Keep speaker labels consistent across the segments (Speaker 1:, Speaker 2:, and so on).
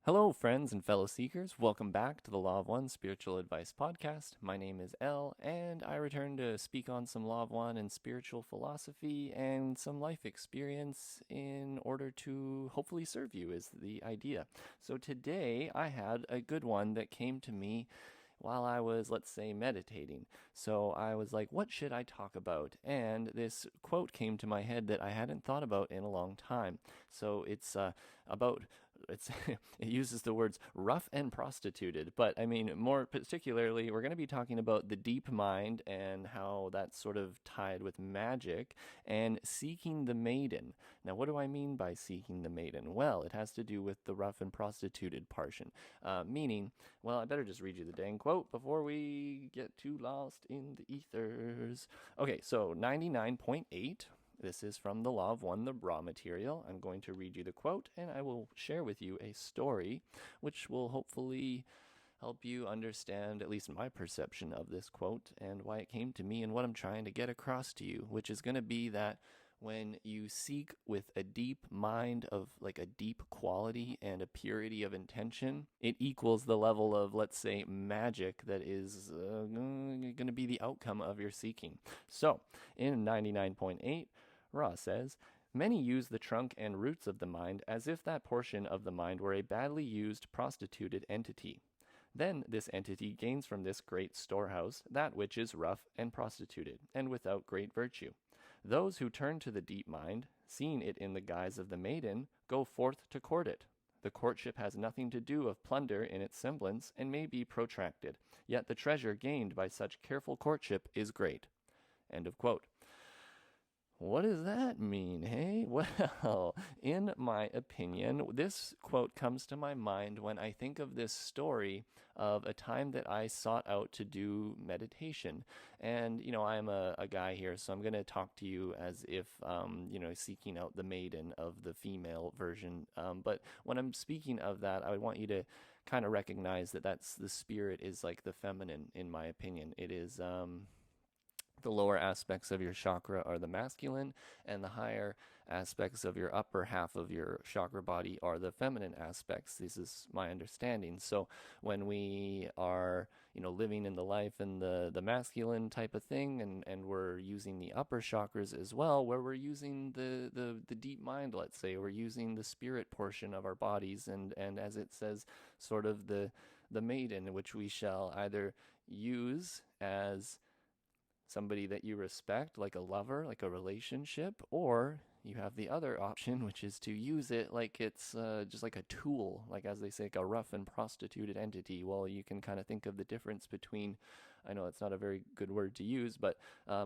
Speaker 1: Hello, friends and fellow seekers. Welcome back to the Law of One Spiritual Advice Podcast. My name is Elle, and I return to speak on some Law of One and spiritual philosophy and some life experience in order to hopefully serve you, is the idea. So today I had a good one that came to me while I was, let's say, meditating. So I was like, what should I talk about? And this quote came to my head that I hadn't thought about in a long time. So it's about it's it uses the words rough and prostituted, but I mean more particularly we're going to be talking about the deep mind and how that's sort of tied with magic and seeking the maiden. Now, what do I mean by seeking the maiden? Well, it has to do with the rough and prostituted portion, meaning, well, I better just read you the dang quote before we get too lost in the ethers. Okay, so 99.8. This is from The Law of One, the raw material. I'm going to read you the quote, and I will share with you a story which will hopefully help you understand at least my perception of this quote and why it came to me and what I'm trying to get across to you, which is going to be that when you seek with a deep mind of like a deep quality and a purity of intention, it equals the level of, let's say, magic that is going to be the outcome of your seeking. So, in 99.8, Ra says, many use the trunk and roots of the mind as if that portion of the mind were a badly used, prostituted entity. Then this entity gains from this great storehouse that which is rough and prostituted, and without great virtue. Those who turn to the deep mind, seeing it in the guise of the maiden, go forth to court it. The courtship has nothing to do of plunder in its semblance, and may be protracted, yet the treasure gained by such careful courtship is great. End of quote. What does that mean, hey? Well, in my opinion, this quote comes to my mind when I think of this story of a time that I sought out to do meditation. And, I'm a guy here, so I'm going to talk to you as if, seeking out the maiden of the female version. But when I'm speaking of that, I would want you to kind of recognize that that's the spirit is like the feminine, in my opinion. It is, the lower aspects of your chakra are the masculine, and the higher aspects of your upper half of your chakra body are the feminine aspects. This is my understanding. So when we are, living in the life and the masculine type of thing, and we're using the upper chakras as well, where we're using the deep mind, let's say, we're using the spirit portion of our bodies, and as it says, sort of the maiden, which we shall either use as somebody that you respect, like a lover, like a relationship, or you have the other option, which is to use it like it's just like a tool, like as they say, like a rough and prostituted entity. Well, you can kind of think of the difference between, I know it's not a very good word to use, but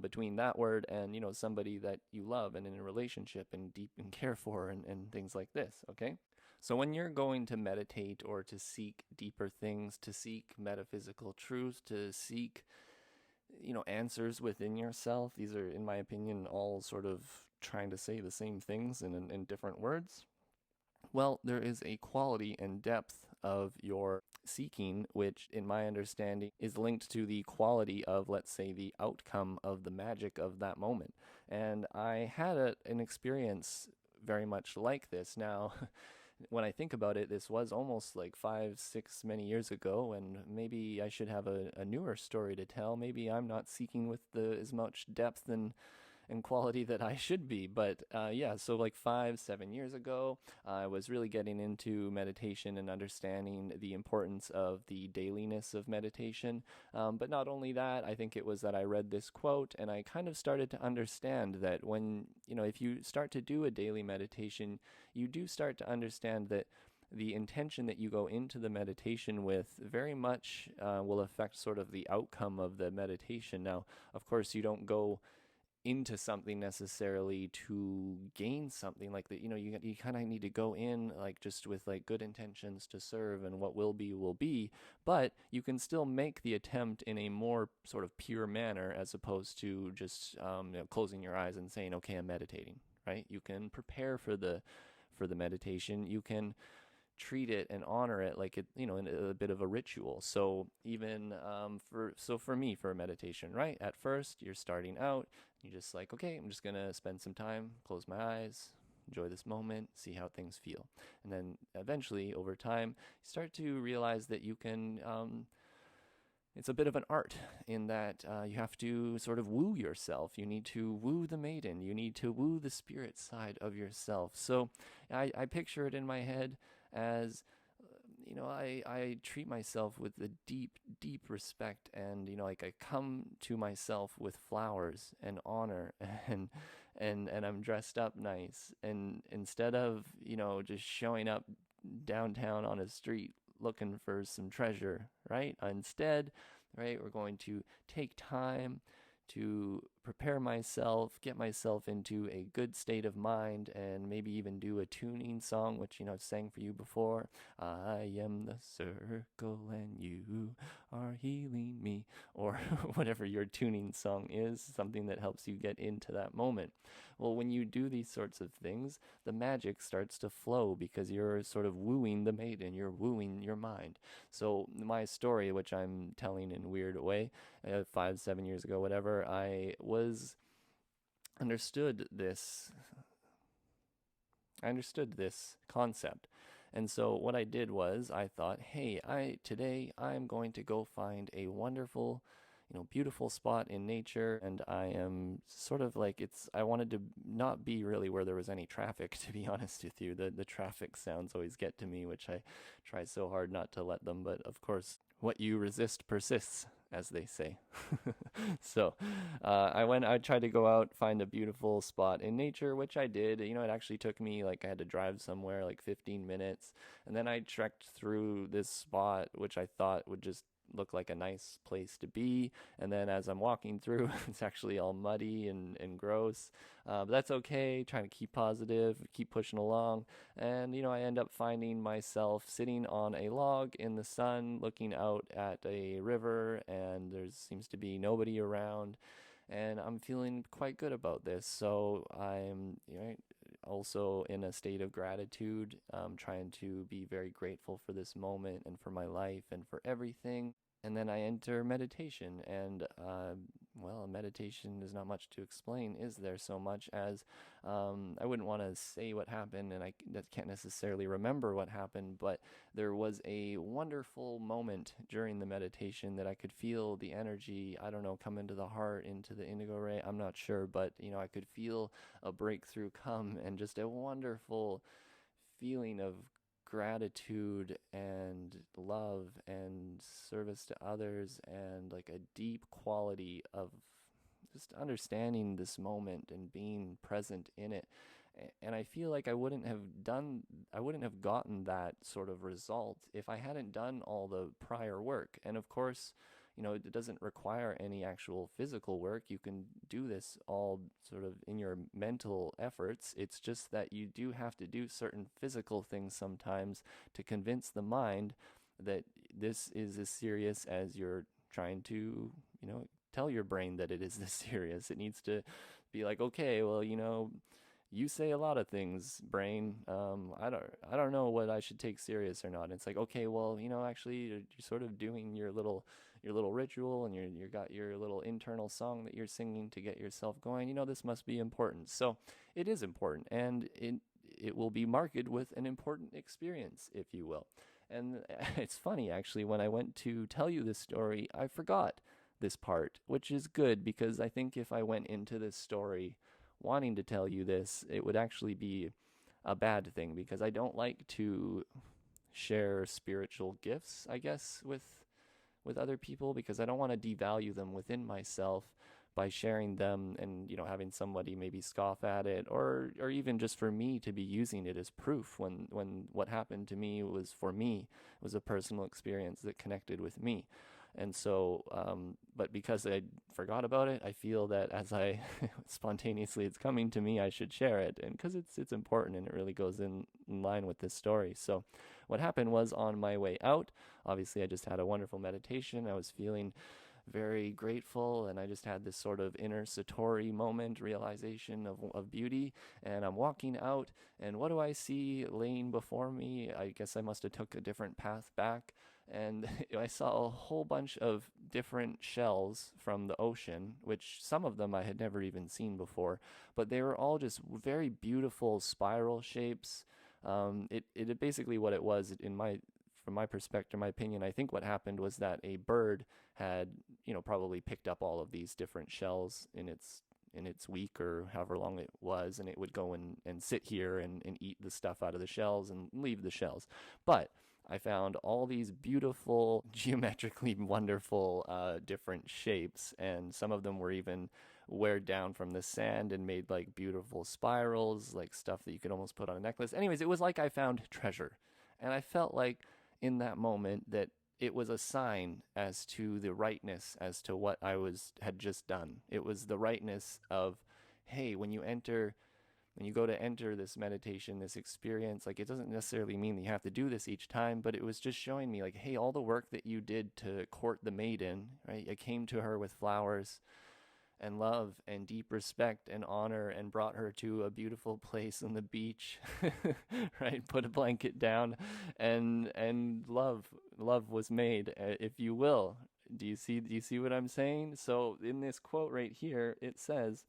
Speaker 1: between that word and, somebody that you love and in a relationship and deep and care for and things like this, okay? So when you're going to meditate or to seek deeper things, to seek metaphysical truth, to seek answers within yourself. These are, in my opinion, all sort of trying to say the same things in different words. Well, there is a quality and depth of your seeking, which, in my understanding, is linked to the quality of, let's say, the outcome of the magic of that moment. And I had an experience very much like this. Now, when I think about it, this was almost like 5, 6 many years ago, and maybe I should have a newer story to tell. Maybe I'm not seeking with as much depth and quality that I should be. But yeah, so like 5, 7 years ago, I was really getting into meditation and understanding the importance of the dailiness of meditation. But not only that, I think it was that I read this quote and I kind of started to understand that when, if you start to do a daily meditation, you do start to understand that the intention that you go into the meditation with very much will affect sort of the outcome of the meditation. Now, of course, you don't go into something necessarily to gain something like that. You kind of need to go in like just with like good intentions to serve, and what will be, but you can still make the attempt in a more sort of pure manner as opposed to just closing your eyes and saying, okay, I'm meditating, right? You can prepare for the meditation. You can treat it and honor it like it, in a bit of a ritual. So even for me, for a meditation, right? At first, you're starting out, you're just like, okay, I'm just gonna spend some time, close my eyes, enjoy this moment, see how things feel. And then eventually, over time, you start to realize that you can it's a bit of an art in that you have to sort of woo yourself. You need to woo the maiden. You need to woo the spirit side of yourself. So I picture it in my head as, I treat myself with a deep, deep respect, and, like I come to myself with flowers and honor, and I'm dressed up nice. And instead of, just showing up downtown on a street looking for some treasure, right? Instead, right, we're going to take time to prepare myself, get myself into a good state of mind, and maybe even do a tuning song, which, I've sang for you before. I am the circle and you are healing me, or whatever your tuning song is, something that helps you get into that moment. Well, when you do these sorts of things, the magic starts to flow because you're sort of wooing the maiden, you're wooing your mind. So my story, which I'm telling in a weird way, 5, 7 years ago, whatever, I understood this concept. And so what I did was I thought, hey, today I'm going to go find a wonderful, beautiful spot in nature. And I am sort of like, I wanted to not be really where there was any traffic, to be honest with you. The traffic sounds always get to me, which I try so hard not to let them. But of course, what you resist persists, as they say. So I tried to go out, find a beautiful spot in nature, which I did. It actually took me, like, I had to drive somewhere like 15 minutes. And then I trekked through this spot, which I thought would just look like a nice place to be. And then as I'm walking through, it's actually all muddy and gross. But that's okay. Trying to keep positive, keep pushing along. And, I end up finding myself sitting on a log in the sun, looking out at a river, and there seems to be nobody around. And I'm feeling quite good about this. So I'm also in a state of gratitude, trying to be very grateful for this moment and for my life and for everything. And then I enter meditation, and meditation is not much to explain, is there? So much as I wouldn't want to say what happened, and I can't necessarily remember what happened, but there was a wonderful moment during the meditation that I could feel the energy, I don't know, come into the heart, into the indigo ray, I'm not sure, but I could feel a breakthrough come, and just a wonderful feeling of gratitude and love and service to others, and like a deep quality of just understanding this moment and being present in it. And I feel like I wouldn't have gotten that sort of result if I hadn't done all the prior work. And of course, it doesn't require any actual physical work. You can do this all sort of in your mental efforts. It's just that you do have to do certain physical things sometimes to convince the mind that this is as serious as you're trying to, tell your brain that it is this serious. It needs to be like, okay, well, you say a lot of things, brain. I don't know what I should take serious or not. It's like, okay, well, actually, you're sort of doing your little ritual, and you got your little internal song that you're singing to get yourself going. This must be important. So it is important, and it will be marked with an important experience, if you will. And it's funny, actually, when I went to tell you this story, I forgot this part, which is good, because I think if I went into this story wanting to tell you this, it would actually be a bad thing, because I don't like to share spiritual gifts, I guess, with other people, because I don't want to devalue them within myself by sharing them and, having somebody maybe scoff at it, or even just for me to be using it as proof when what happened to me was for me, it was a personal experience that connected with me. And so, but because I forgot about it, I feel that as I spontaneously it's coming to me, I should share it, and because it's important, and it really goes in line with this story. So what happened was, on my way out, obviously I just had a wonderful meditation. I was feeling very grateful, and I just had this sort of inner satori moment, realization of beauty. And I'm walking out, and what do I see laying before me? I guess I must have took a different path back. and I saw a whole bunch of different shells from the ocean, which some of them I had never even seen before, but they were all just very beautiful spiral shapes. It basically what it was in my from my perspective, my opinion, I think what happened was that a bird had, probably picked up all of these different shells in its week or however long it was, and it would go and sit here and eat the stuff out of the shells and leave the shells. But I found all these beautiful, geometrically wonderful different shapes, and some of them were even wear down from the sand and made like beautiful spirals, like stuff that you could almost put on a necklace. Anyways, it was like I found treasure. And I felt like in that moment that it was a sign as to the rightness as to what had just done. It was the rightness of, hey, when you go to enter this meditation, this experience, like it doesn't necessarily mean that you have to do this each time, but it was just showing me like, hey, all the work that you did to court the maiden, right? I came to her with flowers and love and deep respect and honor and brought her to a beautiful place on the beach, right? Put a blanket down and love was made, if you will. Do you see what I'm saying? So in this quote right here, it says,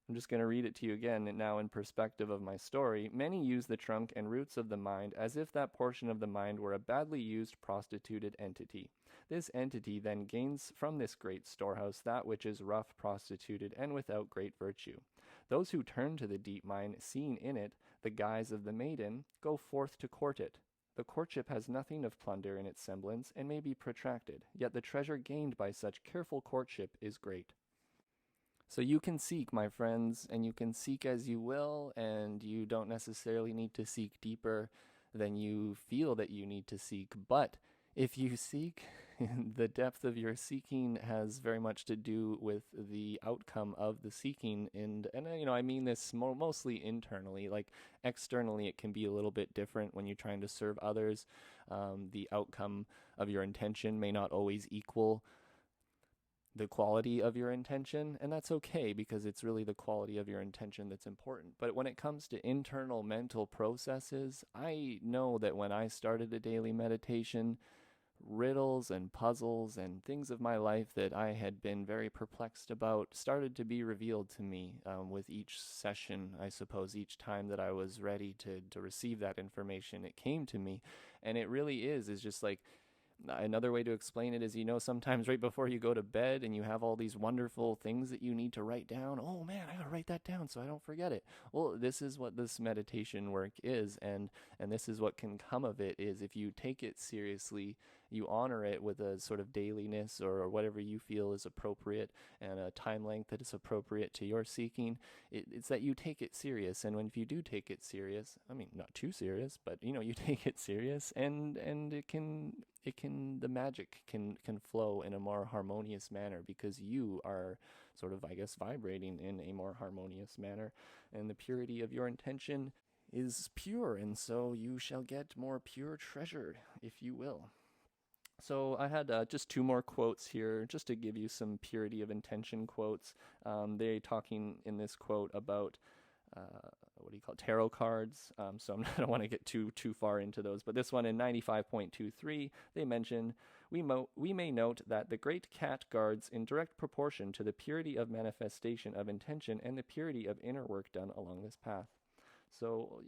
Speaker 1: I'm just going to read it to you again, now in perspective of my story. Many use the trunk and roots of the mind as if that portion of the mind were a badly used prostituted entity. This entity then gains from this great storehouse that which is rough, prostituted, and without great virtue. Those who turn to the deep mind, seeing in it the guise of the maiden, go forth to court it. The courtship has nothing of plunder in its semblance, and may be protracted, yet the treasure gained by such careful courtship is great. So you can seek, my friends, and you can seek as you will, and you don't necessarily need to seek deeper than you feel that you need to seek. But if you seek, the depth of your seeking has very much to do with the outcome of the seeking. And I mean this mostly internally. Like externally, it can be a little bit different when you're trying to serve others. The outcome of your intention may not always equal the quality of your intention, and that's okay because it's really the quality of your intention that's important. But when it comes to internal mental processes, I know that when I started a daily meditation, riddles and puzzles and things of my life that I had been very perplexed about started to be revealed to me with each session, I suppose. Each time that I was ready to receive that information, it came to me. And it really is just like, another way to explain it is, sometimes right before you go to bed and you have all these wonderful things that you need to write down. Oh man, I gotta write that down so I don't forget it. Well, this is what this meditation work is, and this is what can come of it, is if you take it seriously, you honor it with a sort of dailiness or whatever you feel is appropriate, and a time length that is appropriate to your seeking. It's that you take it serious, and if you do take it serious, I mean, not too serious, but you take it serious, and the magic can flow in a more harmonious manner because you are sort of, I guess, vibrating in a more harmonious manner, and the purity of your intention is pure, and so you shall get more pure treasure, if you will. So I had just two more quotes here, just to give you some purity of intention quotes. They're talking in this quote about tarot cards. So I don't want to get too far into those. But this one in 95.23, they mention, we may note that the great cat guards in direct proportion to the purity of manifestation of intention and the purity of inner work done along this path. So,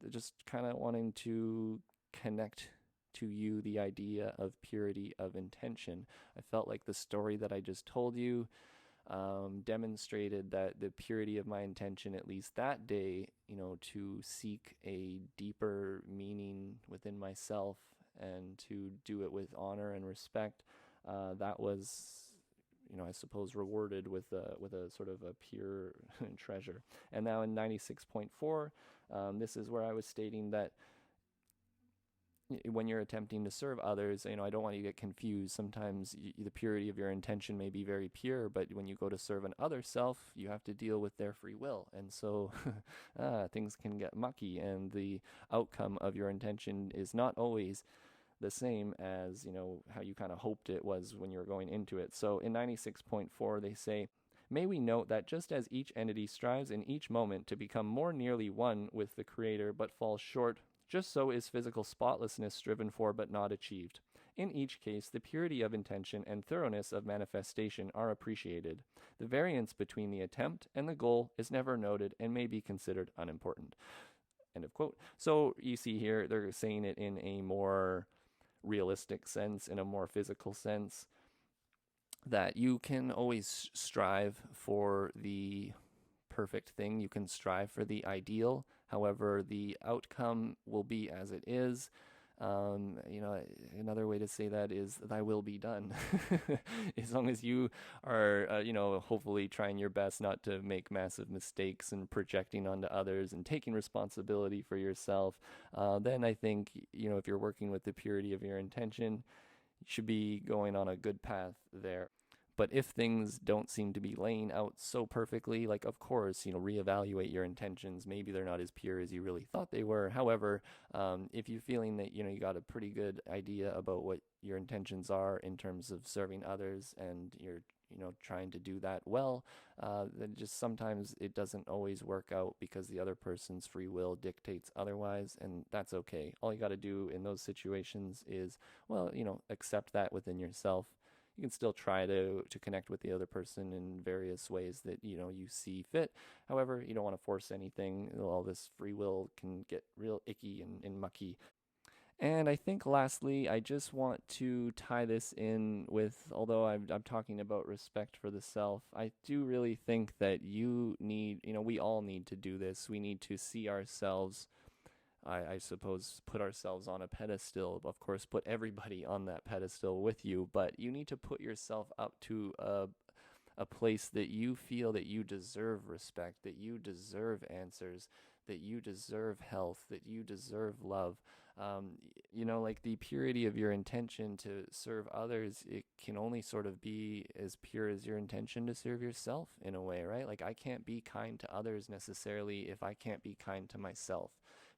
Speaker 1: just kind of wanting to connect to you the idea of purity of intention. I felt like the story that I just told you demonstrated that the purity of my intention, at least that day, to seek a deeper meaning within myself and to do it with honor and respect, that was, I suppose, rewarded with a sort of a pure treasure. And now in 96.4, this is where I was stating that when you're attempting to serve others, I don't want you to get confused. Sometimes the purity of your intention may be very pure, but when you go to serve an other self, you have to deal with their free will. And so things can get mucky, and the outcome of your intention is not always the same as, how you kind of hoped it was when you were going into it. So in 96.4, they say, may we note that just as each entity strives in each moment to become more nearly one with the Creator, but falls short Just so is physical spotlessness striven for but not achieved. In each case, the purity of intention and thoroughness of manifestation are appreciated. The variance between the attempt and the goal is never noted and may be considered unimportant. End of quote. So you see here, they're saying it in a more realistic sense, in a more physical sense, that you can always strive for the perfect thing. You can strive for the ideal. However, the outcome will be as it is. Another way to say that is thy will be done. As long as you are, hopefully trying your best not to make massive mistakes and projecting onto others and taking responsibility for yourself, then I think, if you're working with the purity of your intention, you should be going on a good path there. But if things don't seem to be laying out so perfectly, like, of course, reevaluate your intentions. Maybe they're not as pure as you really thought they were. However, if you're feeling that, you got a pretty good idea about what your intentions are in terms of serving others, and you're, trying to do that well, then just sometimes it doesn't always work out because the other person's free will dictates otherwise, and that's okay. All you got to do in those situations is, accept that within yourself. You can still try to connect with the other person in various ways that, you see fit. However, you don't want to force anything. All this free will can get real icky and mucky. And I think lastly, I just want to tie this in with, although I'm talking about respect for the self, I do really think that you need, we all need to do this. We need to see ourselves, I suppose, put ourselves on a pedestal. Of course, put everybody on that pedestal with you, but you need to put yourself up to a place that you feel that you deserve respect, that you deserve answers, that you deserve health, that you deserve love. Like the purity of your intention to serve others, it can only sort of be as pure as your intention to serve yourself in a way, right? Like, I can't be kind to others necessarily if I can't be kind to myself,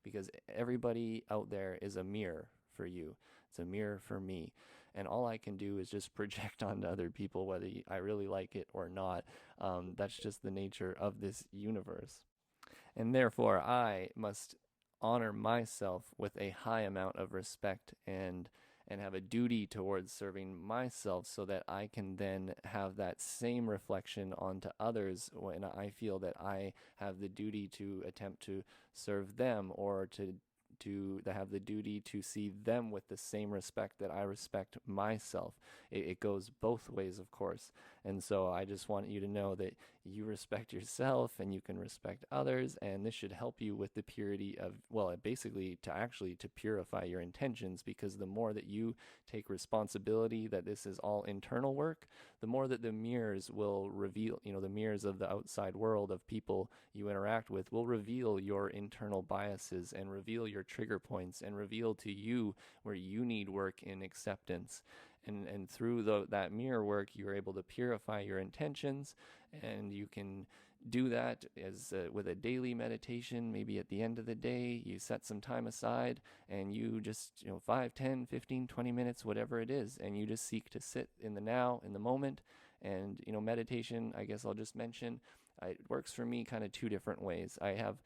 Speaker 1: because everybody out there is a mirror for you. It's a mirror for me. And all I can do is just project onto other people, whether I really like it or not. That's just the nature of this universe. And therefore, I must honor myself with a high amount of respect and have a duty towards serving myself, so that I can then have that same reflection onto others when I feel that I have the duty to attempt to serve them, or to have the duty to see them with the same respect that I respect myself. It goes both ways, of course. And so I just want you to know that you respect yourself and you can respect others, and this should help you with the purity of, basically to purify your intentions, because the more that you take responsibility that this is all internal work, the more that the mirrors will reveal, the mirrors of the outside world of people you interact with will reveal your internal biases and reveal your trigger points and reveal to you where you need work in acceptance. And through that mirror work, you're able to purify your intentions, and you can do that as with a daily meditation. Maybe at the end of the day, you set some time aside, and you just 5, 10, 15, 20 minutes, whatever it is, and you just seek to sit in the now, in the moment. And meditation, I guess I'll just mention, it works for me kind of two different ways. I have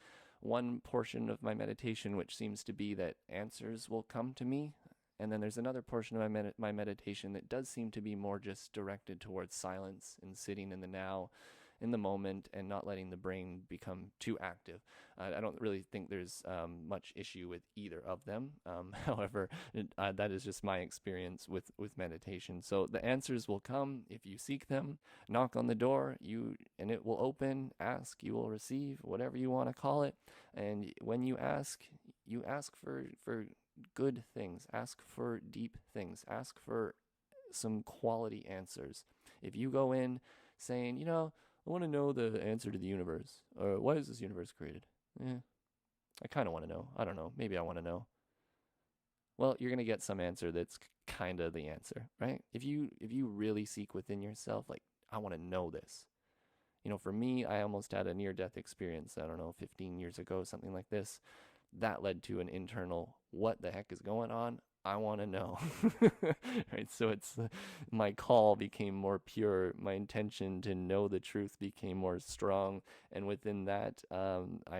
Speaker 1: one portion of my meditation which seems to be that answers will come to me. And then there's another portion of my meditation that does seem to be more just directed towards silence and sitting in the now, in the moment, and not letting the brain become too active. I don't really think there's much issue with either of them. However, that is just my experience with meditation. So the answers will come if you seek them. Knock on the door, and it will open. Ask, you will receive, whatever you want to call it. And when you ask for good things, ask for deep things, ask for some quality answers. If you go in saying, I want to know the answer to the universe, or why is this universe created? I kind of want to know. I don't know. Maybe I want to know. Well, you're going to get some answer that's kind of the answer, right? If you really seek within yourself, like, I want to know this. For me, I almost had a near-death experience, 15 years ago, something like this. That led to an internal, what the heck is going on? I want to know. Right? So it's my call became more pure. My intention to know the truth became more strong. And within that,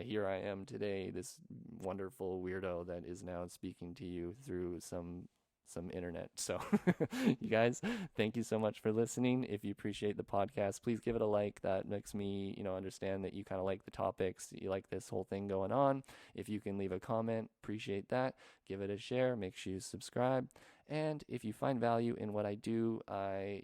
Speaker 1: here I am today, this wonderful weirdo that is now speaking to you through some internet. So you guys, thank you so much for listening. If you appreciate the podcast, please give it a like. That makes me, understand that you kind of like the topics, you like this whole thing going on. If you can leave a comment, appreciate that. Give it a share. Make sure you subscribe. And if you find value in what I do, I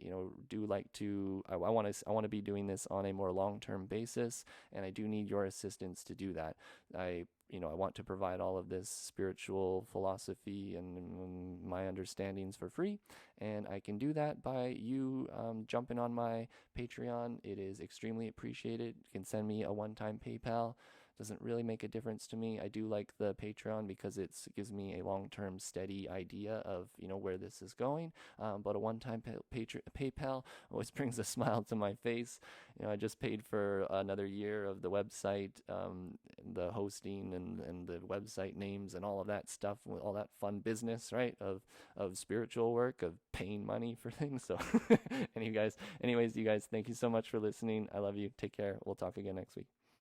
Speaker 1: do like to I want to be doing this on a more long-term basis, and I do need your assistance to do that. I want to provide all of this spiritual philosophy and my understandings for free, and I can do that by you jumping on my Patreon. It is extremely appreciated. You can send me a one-time PayPal. Doesn't really make a difference to me. I do like the Patreon because it gives me a long-term steady idea of where this is going. But a one-time PayPal always brings a smile to my face. I just paid for another year of the website, the hosting and the website names and all of that stuff, all that fun business, right? Of spiritual work, of paying money for things. So, anyways, you guys, thank you so much for listening. I love you. Take care. We'll talk again next week.